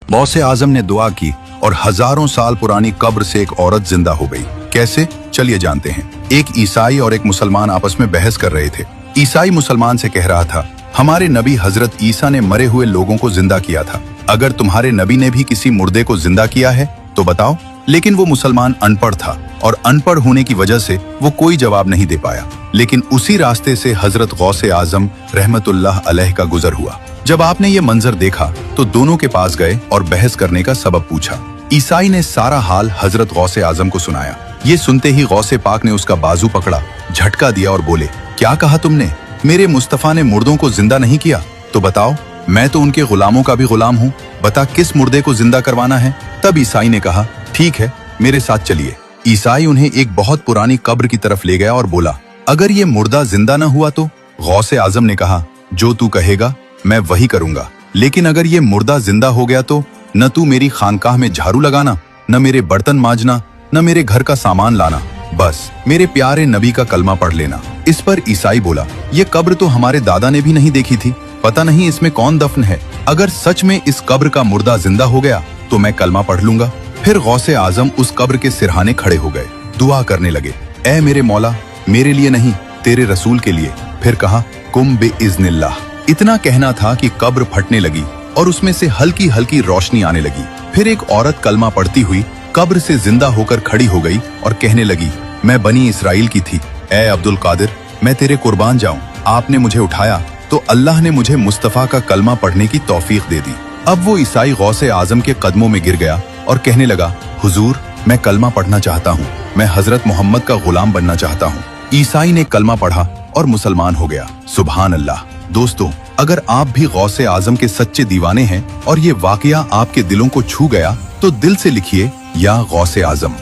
गौसे आजम ने दुआ की और हजारों साल पुरानी कब्र से एक औरत जिंदा हो गई। कैसे? चलिए जानते हैं। एक ईसाई और एक मुसलमान आपस में बहस कर रहे थे। ईसाई मुसलमान से कह रहा था, हमारे नबी हजरत ईसा ने मरे हुए लोगों को जिंदा किया था। अगर तुम्हारे नबी ने भी किसी मुर्दे को जिंदा किया है तो बताओ। लेकिन वो मुसलमान अनपढ़ था और अनपढ़ होने की वजह से वो कोई जवाब नहीं दे पाया। लेकिन उसी रास्ते से हजरत गौसे आजम रहमतुल्लाह अलैह का गुजर हुआ। जब आपने ये मंजर देखा तो दोनों के पास गए और बहस करने का सबब पूछा। ईसाई ने सारा हाल हजरत गौसे आजम को सुनाया। ये सुनते ही गौसे पाक ने उसका बाजू पकड़ा, झटका दिया और बोले, क्या कहा तुमने? मेरे मुस्तफा ने मुर्दों को जिंदा नहीं किया? तो बताओ, मैं तो उनके गुलामों का भी गुलाम हूँ। बता किस मुर्दे को जिंदा करवाना है? तब ईसाई ने कहा, ठीक है, मेरे साथ चलिए। ईसाई उन्हें एक बहुत पुरानी कब्र की तरफ ले गया और बोला, अगर ये मुर्दा जिंदा न हुआ तो? गौसे आजम ने कहा, जो तू कहेगा मैं वही करूंगा। लेकिन अगर ये मुर्दा जिंदा हो गया तो न तू मेरी खानकाह में झाड़ू लगाना, न मेरे बर्तन मांजना, न मेरे घर का सामान लाना। बस मेरे प्यारे नबी का कलमा पढ़ लेना। इस पर ईसाई बोला, ये कब्र तो हमारे दादा ने भी नहीं देखी थी, पता नहीं इसमें कौन दफन है। अगर सच में इस कब्र का मुर्दा जिंदा हो गया तो मैं कलमा पढ़ लूंगा। फिर गौसे आजम उस कब्र के सिरहाने खड़े हो गए, दुआ करने लगे, ऐ मेरे मौला, मेरे लिए नहीं तेरे रसूल के लिए। फिर कहा, कुम बिइज़्निल्लाह। इतना कहना था कि कब्र फटने लगी और उसमें से हल्की हल्की रोशनी आने लगी। फिर एक औरत कलमा पढ़ती हुई कब्र से जिंदा होकर खड़ी हो गई और कहने लगी, मैं बनी इसराइल की थी, ऐ अब्दुल कादिर, मैं तेरे कुर्बान जाऊं। आपने मुझे उठाया तो अल्लाह ने मुझे मुस्तफा का कलमा पढ़ने की तौफीक दे दी। अब वो ईसाई गौसे आजम के कदमों में गिर गया और कहने लगा, हुजूर, मैं कलमा पढ़ना चाहता हूँ, मैं हजरत मोहम्मद का गुलाम बनना चाहता हूँ। ईसाई ने कलमा पढ़ा और मुसलमान हो गया। सुभान अल्लाह। दोस्तों, अगर आप भी गौसे आजम के सच्चे दीवाने हैं और ये वाकया आपके दिलों को छू गया तो दिल से लिखिए, या गौसे आजम।